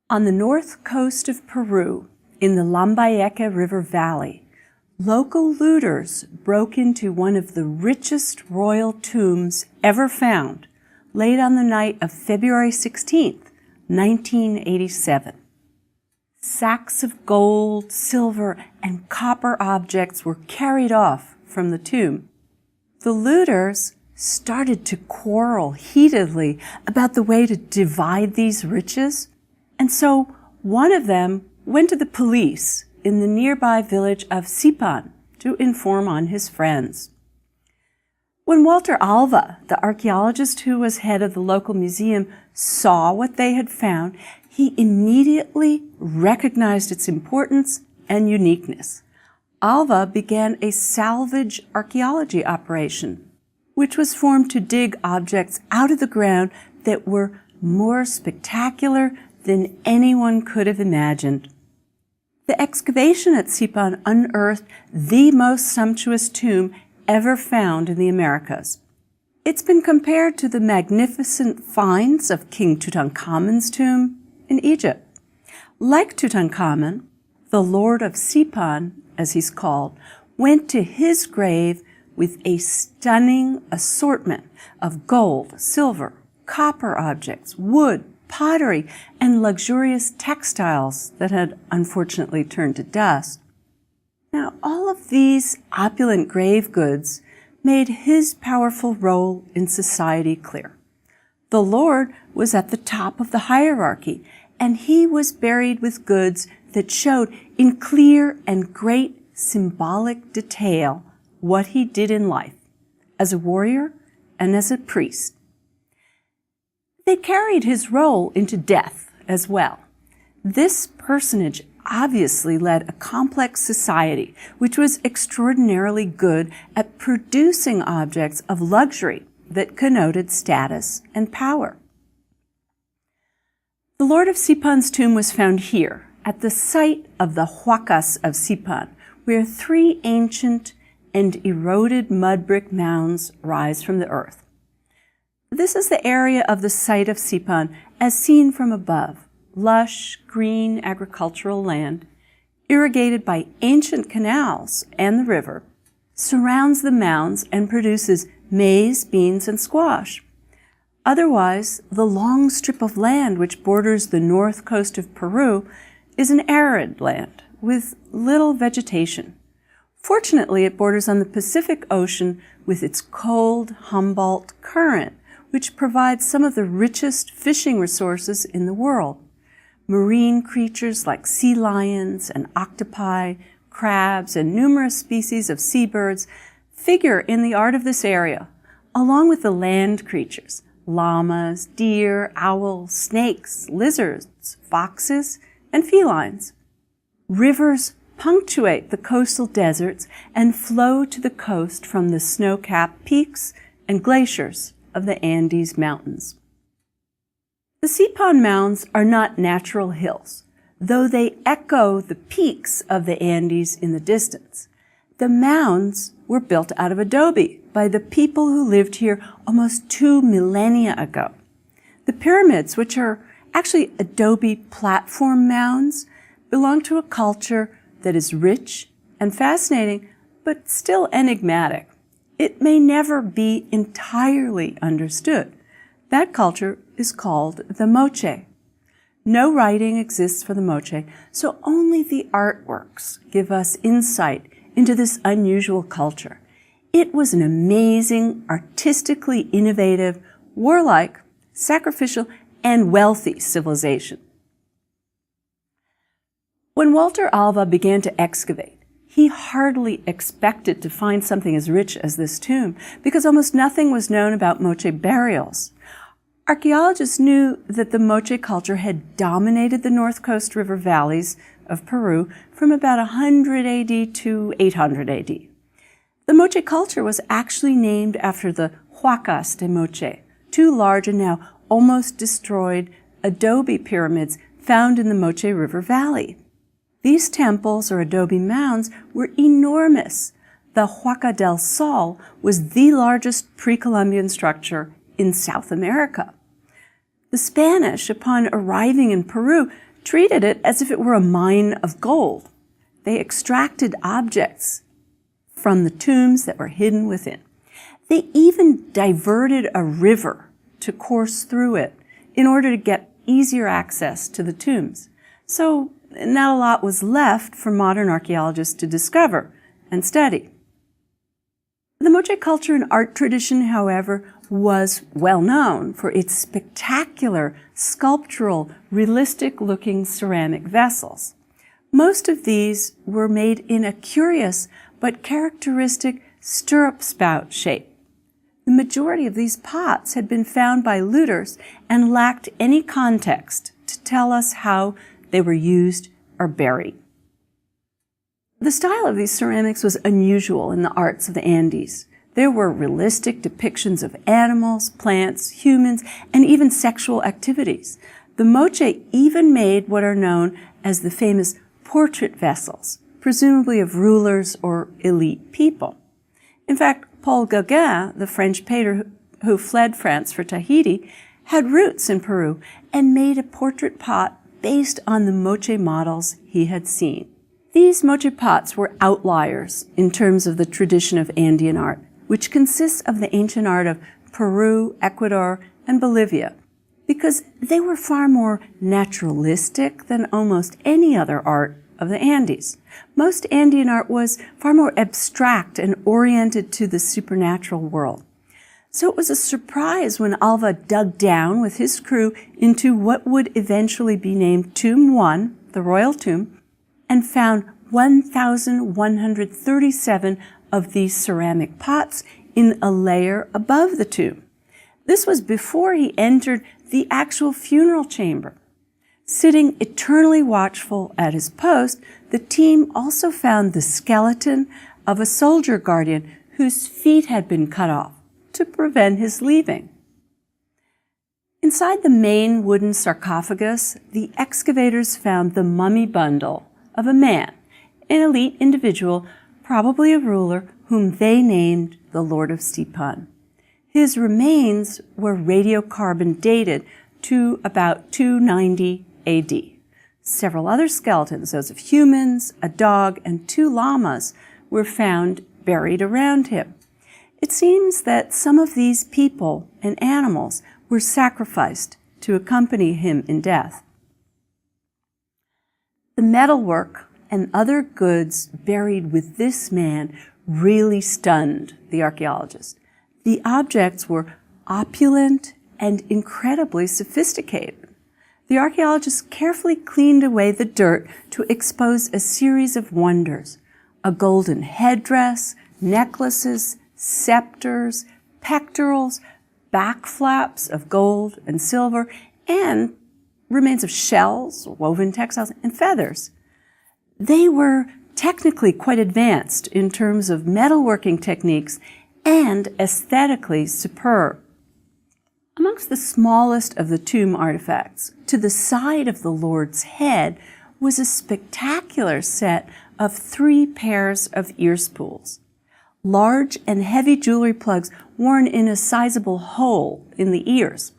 On the north coast of Peru, in the Lambayeque River Valley, local looters broke into one of the richest royal tombs ever found, late on the night of February 16, 1987. Sacks of gold, silver, and copper objects were carried off from the tomb. The looters started to quarrel heatedly about the way to divide these riches, and so one of them went to the police in the nearby village of Sipan to inform on his friends. When Walter Alva, the archaeologist who was head of the local museum, saw what they had found, he immediately recognized its importance and uniqueness. Alva began a salvage archaeology operation, which was formed to dig objects out of the ground that were more spectacular than anyone could have imagined. The excavation at Sipan unearthed the most sumptuous tomb ever found in the Americas. It's been compared to the magnificent finds of King Tutankhamun's tomb in Egypt. Like Tutankhamun, the Lord of Sipan, as he's called, went to his grave with a stunning assortment of gold, silver, copper objects, wood, pottery, and luxurious textiles that had unfortunately turned to dust. Now, all of these opulent grave goods made his powerful role in society clear. The Lord was at the top of the hierarchy, and he was buried with goods that showed in clear and great symbolic detail what he did in life, as a warrior and as a priest. They carried his role into death as well. This personage obviously led a complex society, which was extraordinarily good at producing objects of luxury that connoted status and power. The Lord of Sipan's tomb was found here, at the site of the Huacas of Sipan, where 3 ancient and eroded mud brick mounds rise from the earth. This is the area of the site of Sipan as seen from above, lush, green agricultural land, irrigated by ancient canals and the river, surrounds the mounds and produces maize, beans, and squash. Otherwise, the long strip of land which borders the north coast of Peru is an arid land with little vegetation. Fortunately, it borders on the Pacific Ocean with its cold Humboldt Current, which provides some of the richest fishing resources in the world. Marine creatures like sea lions and octopi, crabs, and numerous species of seabirds figure in the art of this area, along with the land creatures, llamas, deer, owls, snakes, lizards, foxes, and felines. Rivers punctuate the coastal deserts and flow to the coast from the snow-capped peaks and glaciers of the Andes Mountains. The Sipan Mounds are not natural hills, though they echo the peaks of the Andes in the distance. The mounds were built out of adobe by the people who lived here almost 2 millennia ago. The pyramids, which are actually adobe platform mounds, belong to a culture that is rich and fascinating, but still enigmatic. It may never be entirely understood. That culture is called the Moche. No writing exists for the Moche, so only the artworks give us insight into this unusual culture. It was an amazing, artistically innovative, warlike, sacrificial, and wealthy civilization. When Walter Alva began to excavate, he hardly expected to find something as rich as this tomb, because almost nothing was known about Moche burials. Archaeologists knew that the Moche culture had dominated the north coast river valleys of Peru from about 100 AD to 800 AD. The Moche culture was actually named after the Huacas de Moche, 2 large and now almost destroyed adobe pyramids found in the Moche River Valley. These temples, or adobe mounds, were enormous. The Huaca del Sol was the largest pre-Columbian structure in South America. The Spanish, upon arriving in Peru, treated it as if it were a mine of gold. They extracted objects from the tombs that were hidden within. They even diverted a river to course through it in order to get easier access to the tombs. So not a lot was left for modern archaeologists to discover and study. The Moche culture and art tradition, however, was well known for its spectacular, sculptural, realistic-looking ceramic vessels. Most of these were made in a curious but characteristic stirrup spout shape. The majority of these pots had been found by looters and lacked any context to tell us how they were used or buried. The style of these ceramics was unusual in the arts of the Andes. There were realistic depictions of animals, plants, humans, and even sexual activities. The Moche even made what are known as the famous portrait vessels, presumably of rulers or elite people. In fact, Paul Gauguin, the French painter who fled France for Tahiti, had roots in Peru and made a portrait pot based on the Moche models he had seen. These Moche pots were outliers in terms of the tradition of Andean art, which consists of the ancient art of Peru, Ecuador, and Bolivia, because they were far more naturalistic than almost any other art of the Andes. Most Andean art was far more abstract and oriented to the supernatural world. So it was a surprise when Alva dug down with his crew into what would eventually be named Tomb 1, the royal tomb, and found 1,137 of these ceramic pots in a layer above the tomb. This was before he entered the actual funeral chamber. Sitting eternally watchful at his post, the team also found the skeleton of a soldier guardian whose feet had been cut off to prevent his leaving. Inside the main wooden sarcophagus, the excavators found the mummy bundle of a man, an elite individual, probably a ruler, whom they named the Lord of Sipan. His remains were radiocarbon dated to about 290 AD. Several other skeletons, those of humans, a dog, and 2 llamas, were found buried around him. It seems that some of these people and animals were sacrificed to accompany him in death. The metalwork and other goods buried with this man really stunned the archaeologists. The objects were opulent and incredibly sophisticated. The archaeologists carefully cleaned away the dirt to expose a series of wonders: a golden headdress, necklaces, scepters, pectorals, back flaps of gold and silver, and remains of shells, woven textiles, and feathers. They were technically quite advanced in terms of metalworking techniques and aesthetically superb. Amongst the smallest of the tomb artifacts, to the side of the Lord's head, was a spectacular set of 3 pairs of ear spools. Large and heavy jewelry plugs worn in a sizable hole in the ears,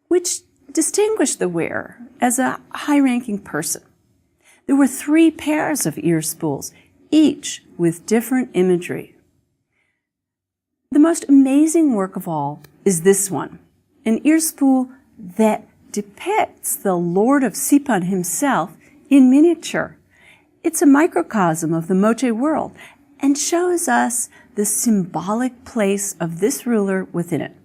which distinguished the wearer as a high-ranking person. There were 3 pairs of ear spools, each with different imagery. The most amazing work of all is this one, an ear spool that depicts the Lord of Sipan himself in miniature. It's a microcosm of the Moche world and shows us the symbolic place of this ruler within it.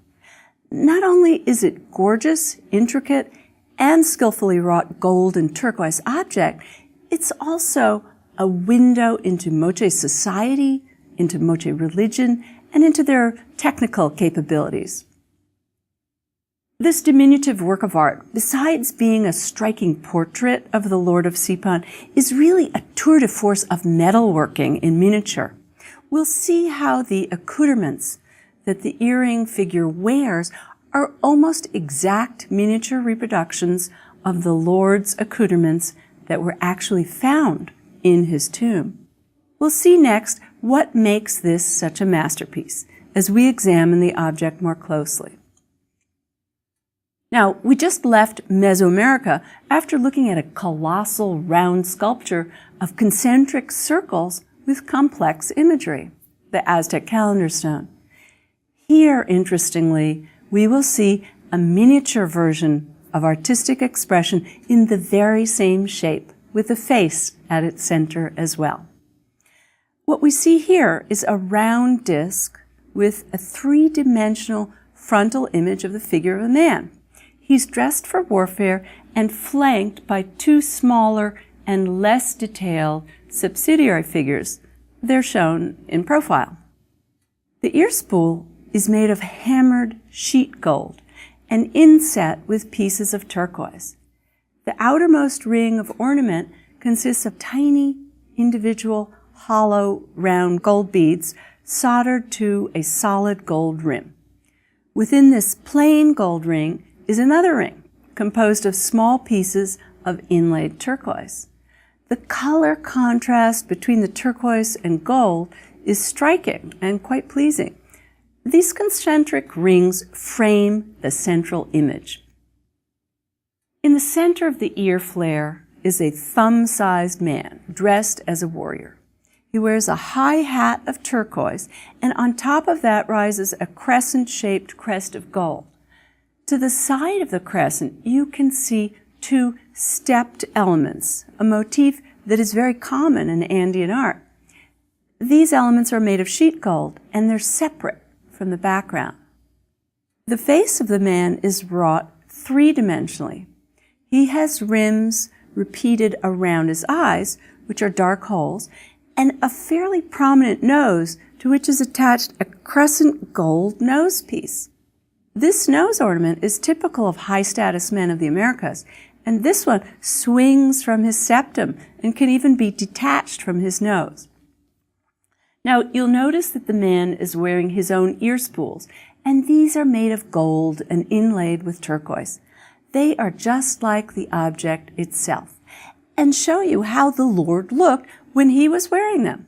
Not only is it gorgeous, intricate, and skillfully wrought gold and turquoise object, it's also a window into Moche society, into Moche religion, and into their technical capabilities. This diminutive work of art, besides being a striking portrait of the Lord of Sipan, is really a tour de force of metalworking in miniature. We'll see how the accoutrements that the earring figure wears are almost exact miniature reproductions of the Lord's accoutrements that were actually found in his tomb. We'll see next what makes this such a masterpiece as we examine the object more closely. Now, we just left Mesoamerica after looking at a colossal round sculpture of concentric circles with complex imagery, the Aztec calendar stone. Here, interestingly, we will see a miniature version of artistic expression in the very same shape, with a face at its center as well. What we see here is a round disc with a three-dimensional frontal image of the figure of a man. He's dressed for warfare and flanked by two smaller and less detailed subsidiary figures. They're shown in profile. The ear spool is made of hammered sheet gold and inset with pieces of turquoise. The outermost ring of ornament consists of tiny, individual, hollow, round gold beads soldered to a solid gold rim. Within this plain gold ring is another ring composed of small pieces of inlaid turquoise. The color contrast between the turquoise and gold is striking and quite pleasing. These concentric rings frame the central image. In the center of the ear flare is a thumb-sized man dressed as a warrior. He wears a high hat of turquoise, and on top of that rises a crescent-shaped crest of gold. To the side of the crescent, you can see two stepped elements, a motif that is very common in Andean art. These elements are made of sheet gold, and they're separate from the background. The face of the man is wrought three-dimensionally. He has rims repeated around his eyes, which are dark holes, and a fairly prominent nose to which is attached a crescent gold nose piece. This nose ornament is typical of high-status men of the Americas, and this one swings from his septum and can even be detached from his nose. Now, you'll notice that the man is wearing his own ear spools, and these are made of gold and inlaid with turquoise. They are just like the object itself, and show you how the Lord looked when he was wearing them.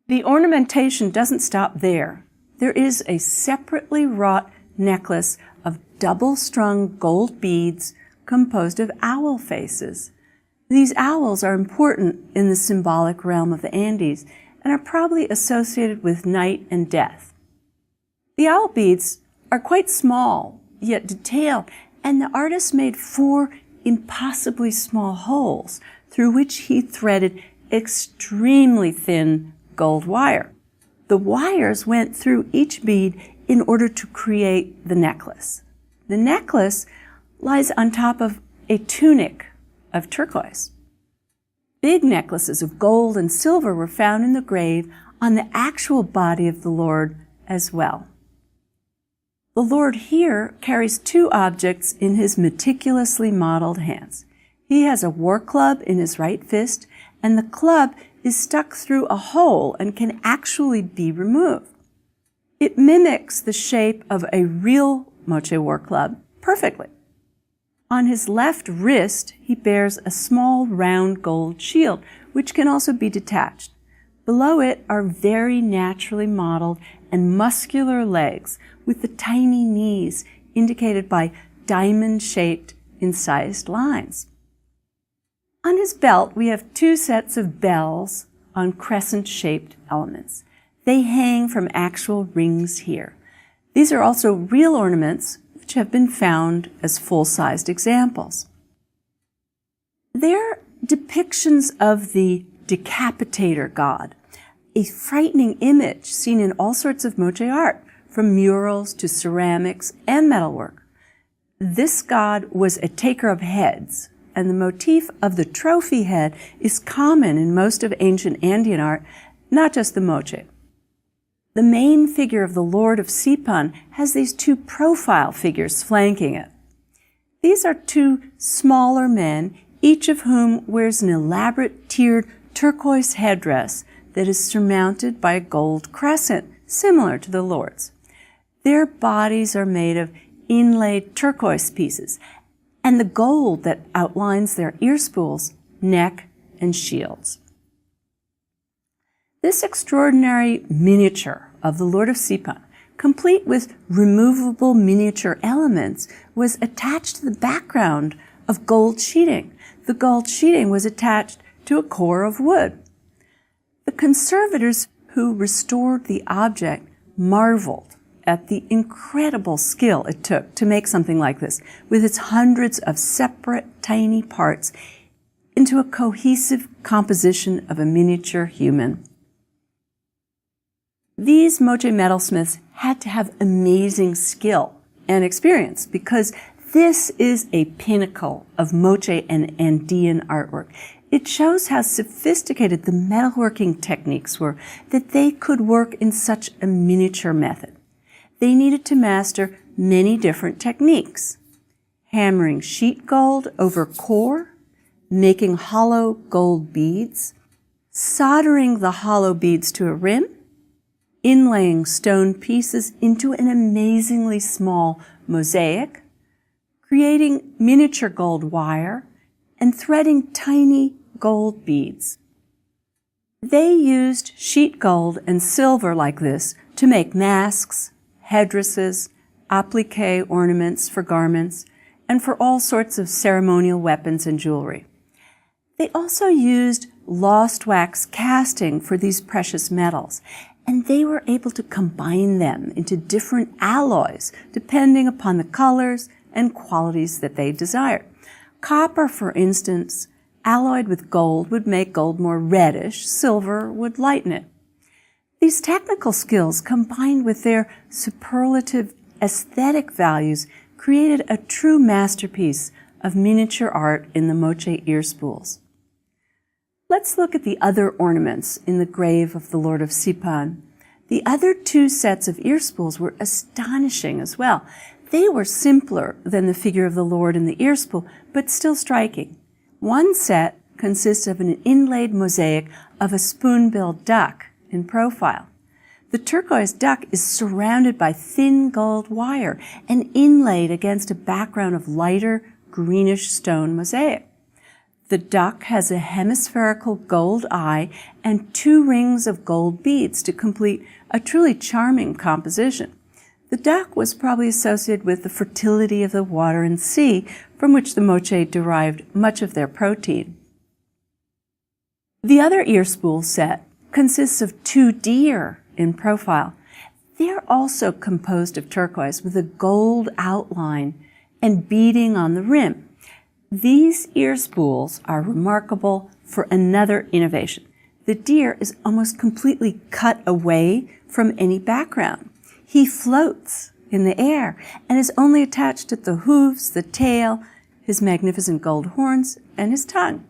The ornamentation doesn't stop there. There is a separately wrought necklace of double-strung gold beads composed of owl faces. These owls are important in the symbolic realm of the Andes and are probably associated with night and death. The owl beads are quite small, yet detailed, and the artist made 4 impossibly small holes through which he threaded extremely thin gold wire. The wires went through each bead in order to create the necklace. The necklace lies on top of a tunic of turquoise. Big necklaces of gold and silver were found in the grave on the actual body of the Lord as well. The Lord here carries 2 objects in his meticulously modeled hands. He has a war club in his right fist, and the club is stuck through a hole and can actually be removed. It mimics the shape of a real Moche war club perfectly. On his left wrist, he bears a small round gold shield, which can also be detached. Below it are very naturally modeled and muscular legs with the tiny knees indicated by diamond-shaped incised lines. On his belt, we have 2 sets of bells on crescent-shaped elements. They hang from actual rings here. These are also real ornaments which have been found as full-sized examples. They're depictions of the decapitator god, a frightening image seen in all sorts of Moche art, from murals to ceramics and metalwork. This god was a taker of heads, and the motif of the trophy head is common in most of ancient Andean art, not just the Moche. The main figure of the Lord of Sipan has these 2 profile figures flanking it. These are 2 smaller men, each of whom wears an elaborate tiered turquoise headdress that is surmounted by a gold crescent, similar to the Lord's. Their bodies are made of inlaid turquoise pieces, and the gold that outlines their ear spools, neck, and shields. This extraordinary miniature of the Lord of Sipan complete with removable miniature elements, was attached to the background of gold sheeting. The gold sheeting was attached to a core of wood. The conservators who restored the object marveled at the incredible skill it took to make something like this, with its hundreds of separate tiny parts, into a cohesive composition of a miniature human. These Moche metalsmiths had to have amazing skill and experience because this is a pinnacle of Moche and Andean artwork. It shows how sophisticated the metalworking techniques were, that they could work in such a miniature method. They needed to master many different techniques: hammering sheet gold over core, making hollow gold beads, soldering the hollow beads to a rim, inlaying stone pieces into an amazingly small mosaic, creating miniature gold wire, and threading tiny gold beads. They used sheet gold and silver like this to make masks, headdresses, applique ornaments for garments, and for all sorts of ceremonial weapons and jewelry. They also used lost wax casting for these precious metals, and they were able to combine them into different alloys depending upon the colors and qualities that they desired. Copper, for instance, alloyed with gold would make gold more reddish, silver would lighten it. These technical skills, combined with their superlative aesthetic values, created a true masterpiece of miniature art in the Moche ear spools. Let's look at the other ornaments in the grave of the Lord of Sipan. The other two sets of ear spools were astonishing as well. They were simpler than the figure of the Lord in the ear spool, but still striking. One set consists of an inlaid mosaic of a spoon-billed duck in profile. The turquoise duck is surrounded by thin gold wire and inlaid against a background of lighter greenish stone mosaic. The duck has a hemispherical gold eye and 2 rings of gold beads to complete a truly charming composition. The duck was probably associated with the fertility of the water and sea, from which the Moche derived much of their protein. The other ear spool set consists of 2 deer in profile. They're also composed of turquoise with a gold outline and beading on the rim. These ear spools are remarkable for another innovation. The deer is almost completely cut away from any background. He floats in the air and is only attached to the hooves, the tail, his magnificent gold horns, and his tongue.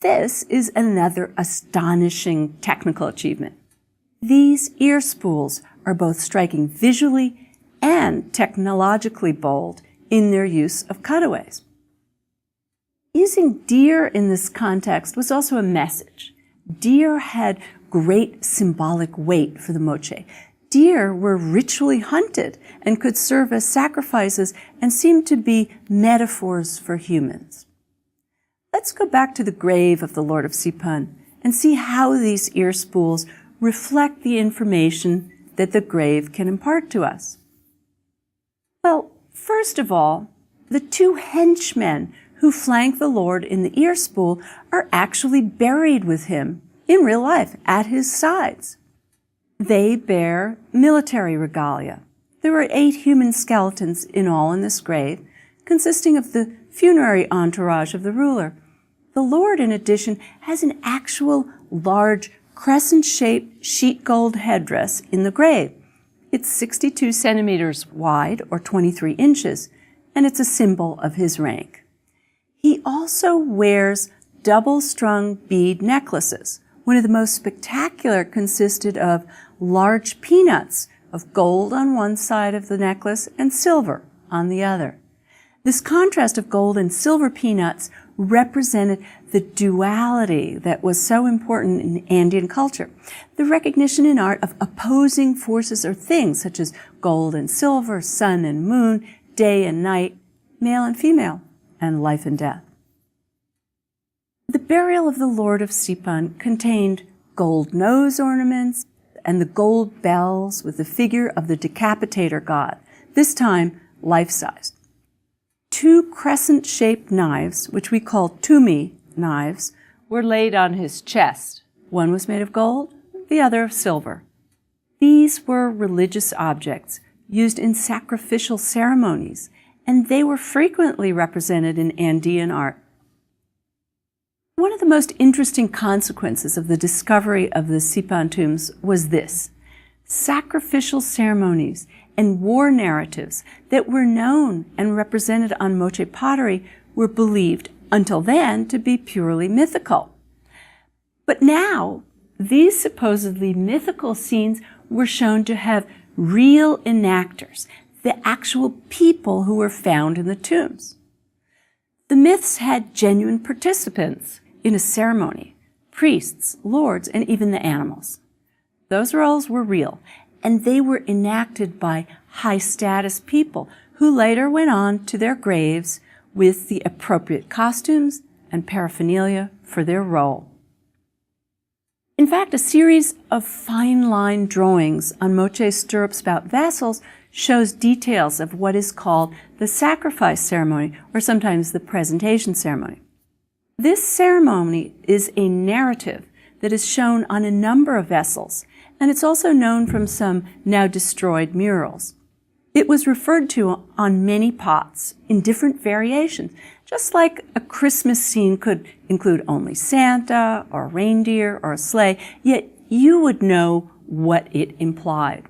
This is another astonishing technical achievement. These ear spools are both striking visually and technologically bold in their use of cutaways. Using deer in this context was also a message. Deer had great symbolic weight for the Moche. Deer were ritually hunted and could serve as sacrifices and seemed to be metaphors for humans. Let's go back to the grave of the Lord of Sipan and see how these ear spools reflect the information that the grave can impart to us. Well, first of all, the 2 henchmen who flank the Lord in the ear spool are actually buried with him in real life at his sides. They bear military regalia. There were 8 human skeletons in all in this grave, consisting of the funerary entourage of the ruler. The Lord, in addition, has an actual large crescent-shaped sheet gold headdress in the grave. It's 62 centimeters wide, or 23 inches, and it's a symbol of his rank. He also wears double-strung bead necklaces. One of the most spectacular consisted of large peanuts of gold on one side of the necklace and silver on the other. This contrast of gold and silver peanuts represented the duality that was so important in Andean culture, the recognition in art of opposing forces or things such as gold and silver, sun and moon, day and night, male and female, and life and death. The burial of the Lord of Sipan contained gold nose ornaments, and the gold bells with the figure of the decapitator god, this time life-sized. 2 crescent-shaped knives, which we call tumi knives, were laid on his chest. One was made of gold, the other of silver. These were religious objects used in sacrificial ceremonies, and they were frequently represented in Andean art. One of the most interesting consequences of the discovery of the Sipan tombs was this: sacrificial ceremonies and war narratives that were known and represented on Moche pottery were believed, until then, to be purely mythical. But now, these supposedly mythical scenes were shown to have real enactors, the actual people who were found in the tombs. The myths had genuine participants in a ceremony: priests, lords, and even the animals. Those roles were real, and they were enacted by high-status people who later went on to their graves with the appropriate costumes and paraphernalia for their role. In fact, a series of fine-line drawings on Moche's stirrup-spout vessels shows details of what is called the sacrifice ceremony, or sometimes the presentation ceremony. This ceremony is a narrative that is shown on a number of vessels, and it's also known from some now destroyed murals. It was referred to on many pots in different variations, just like a Christmas scene could include only Santa or a reindeer or a sleigh, yet you would know what it implied.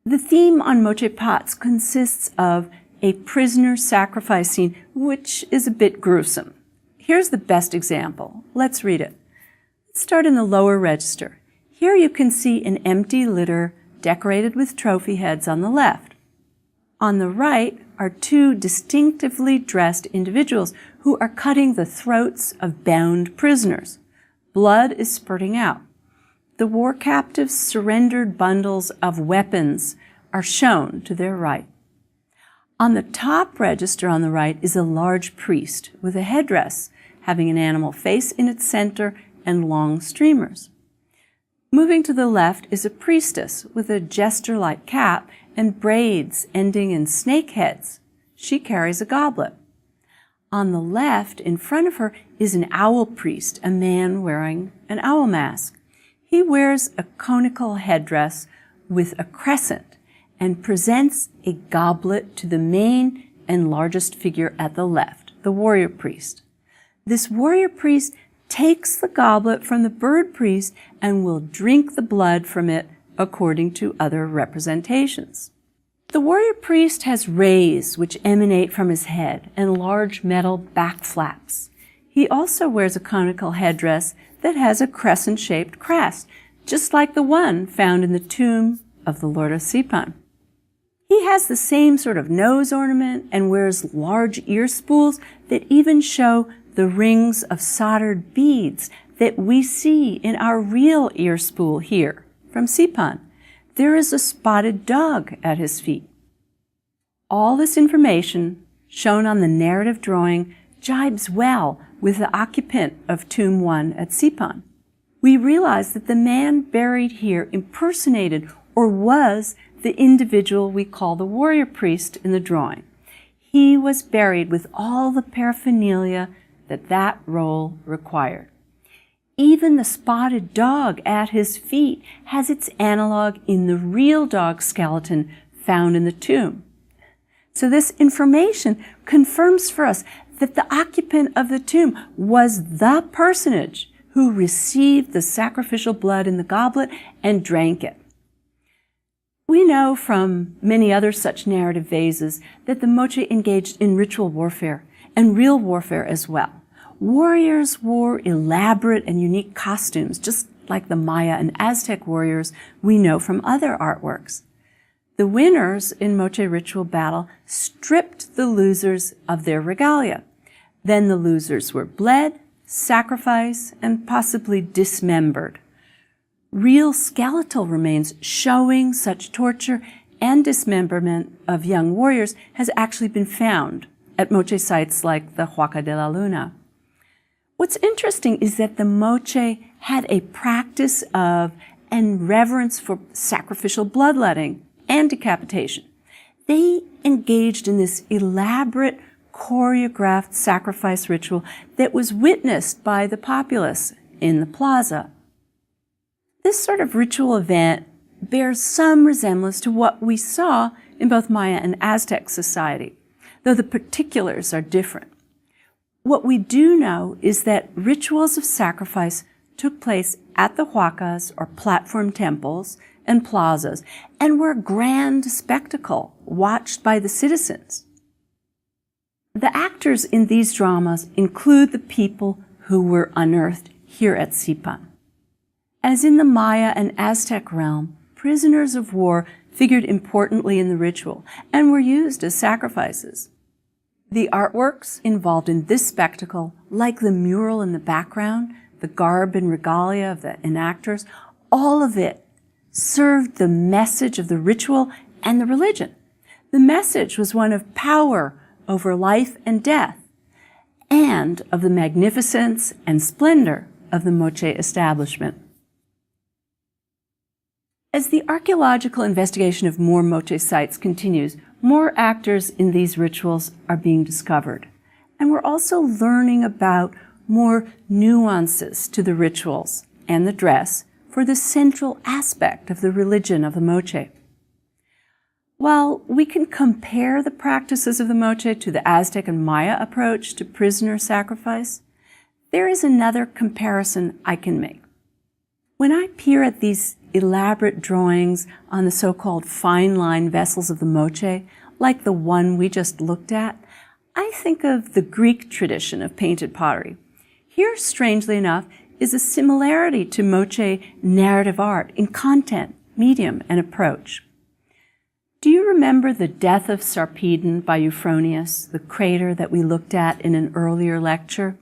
The theme on Moche pots consists of a prisoner sacrifice scene, which is a bit gruesome. Here's the best example. Let's read it. Let's start in the lower register. Here you can see an empty litter decorated with trophy heads on the left. On the right are 2 distinctively dressed individuals who are cutting the throats of bound prisoners. Blood is spurting out. The war captives' surrendered bundles of weapons are shown to their right. On the top register on the right is a large priest with a headdress having an animal face in its center and long streamers. Moving to the left is a priestess with a jester-like cap and braids ending in snake heads. She carries a goblet. On the left, in front of her, is an owl priest, a man wearing an owl mask. He wears a conical headdress with a crescent and presents a goblet to the main and largest figure at the left, the warrior priest. This warrior priest takes the goblet from the bird priest and will drink the blood from it according to other representations. The warrior priest has rays which emanate from his head and large metal back flaps. He also wears a conical headdress that has a crescent-shaped crest, just like the one found in the tomb of the Lord of Sipan. He has the same sort of nose ornament and wears large ear spools that even show the rings of soldered beads that we see in our real ear spool here from Sipan. There is a spotted dog at his feet. All this information shown on the narrative drawing jibes well with the occupant of Tomb 1 at Sipan. We realize that the man buried here impersonated or was the individual we call the warrior priest in the drawing. He was buried with all the paraphernalia that role required. Even the spotted dog at his feet has its analog in the real dog skeleton found in the tomb. So this information confirms for us that the occupant of the tomb was the personage who received the sacrificial blood in the goblet and drank it. We know from many other such narrative vases that the Moche engaged in ritual warfare and real warfare as well. Warriors wore elaborate and unique costumes, just like the Maya and Aztec warriors we know from other artworks. The winners in Moche ritual battle stripped the losers of their regalia. Then the losers were bled, sacrificed, and possibly dismembered. Real skeletal remains showing such torture and dismemberment of young warriors has actually been found at Moche sites like the Huaca de la Luna. What's interesting is that the Moche had a practice of and reverence for sacrificial bloodletting and decapitation. They engaged in this elaborate, choreographed sacrifice ritual that was witnessed by the populace in the plaza. This sort of ritual event bears some resemblance to what we saw in both Maya and Aztec society, though the particulars are different. What we do know is that rituals of sacrifice took place at the huacas, or platform temples, and plazas, and were a grand spectacle watched by the citizens. The actors in these dramas include the people who were unearthed here at Zipan. As in the Maya and Aztec realm, prisoners of war figured importantly in the ritual and were used as sacrifices. The artworks involved in this spectacle, like the mural in the background, the garb and regalia of the enactors, all of it served the message of the ritual and the religion. The message was one of power over life and death, and of the magnificence and splendor of the Moche establishment. As the archaeological investigation of more Moche sites continues, more actors in these rituals are being discovered. And we're also learning about more nuances to the rituals and the dress for the central aspect of the religion of the Moche. While we can compare the practices of the Moche to the Aztec and Maya approach to prisoner sacrifice, there is another comparison I can make. When I peer at these elaborate drawings on the so-called fine line vessels of the Moche, like the one we just looked at, I think of the Greek tradition of painted pottery. Here, strangely enough, is a similarity to Moche narrative art in content, medium, and approach. Do you remember the death of Sarpedon by Euphronius, the crater that we looked at in an earlier lecture?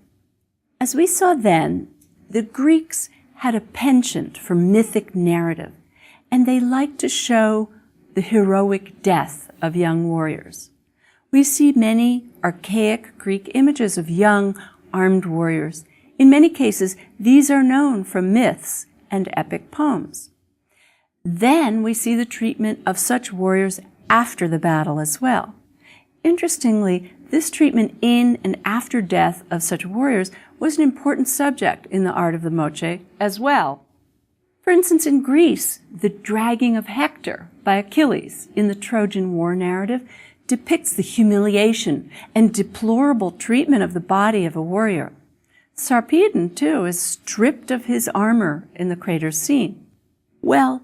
As we saw then, the Greeks had a penchant for mythic narrative, and they liked to show the heroic death of young warriors. We see many archaic Greek images of young, armed warriors. In many cases, these are known from myths and epic poems. Then we see the treatment of such warriors after the battle as well. Interestingly, this treatment in and after death of such warriors was an important subject in the art of the Moche as well. For instance, in Greece, the dragging of Hector by Achilles in the Trojan War narrative depicts the humiliation and deplorable treatment of the body of a warrior. Sarpedon, too, is stripped of his armor in the crater scene. Well,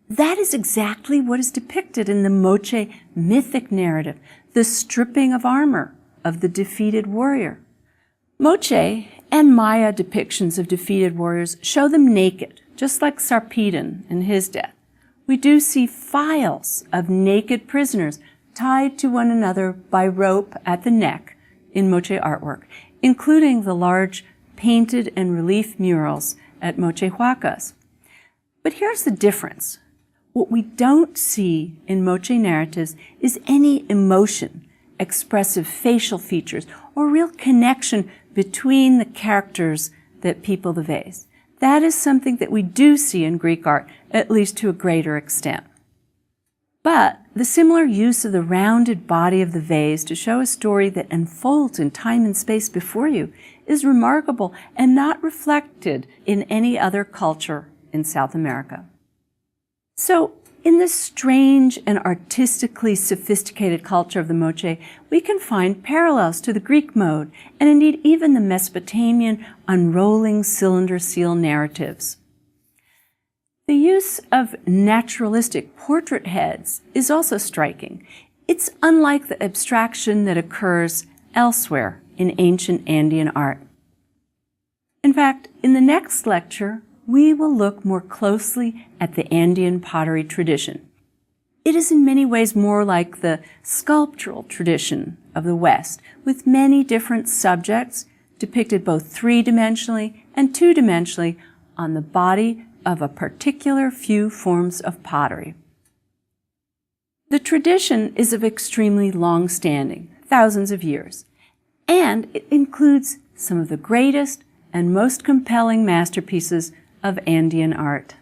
that is exactly what is depicted in the Moche mythic narrative, the stripping of armor of the defeated warrior. Moche and Maya depictions of defeated warriors show them naked, just like Sarpedon in his death. We do see files of naked prisoners tied to one another by rope at the neck in Moche artwork, including the large painted and relief murals at Moche huacas. But here's the difference. What we don't see in Moche narratives is any emotion, expressive facial features, or real connection between the characters that people the vase. That is something that we do see in Greek art, at least to a greater extent. But the similar use of the rounded body of the vase to show a story that unfolds in time and space before you is remarkable and not reflected in any other culture in South America. So, in this strange and artistically sophisticated culture of the Moche, we can find parallels to the Greek mode, and indeed even the Mesopotamian unrolling cylinder seal narratives. The use of naturalistic portrait heads is also striking. It's unlike the abstraction that occurs elsewhere in ancient Andean art. In fact, in the next lecture, we will look more closely at the Andean pottery tradition. It is in many ways more like the sculptural tradition of the West, with many different subjects depicted both three-dimensionally and two-dimensionally on the body of a particular few forms of pottery. The tradition is of extremely long standing, thousands of years, and it includes some of the greatest and most compelling masterpieces of Andean art.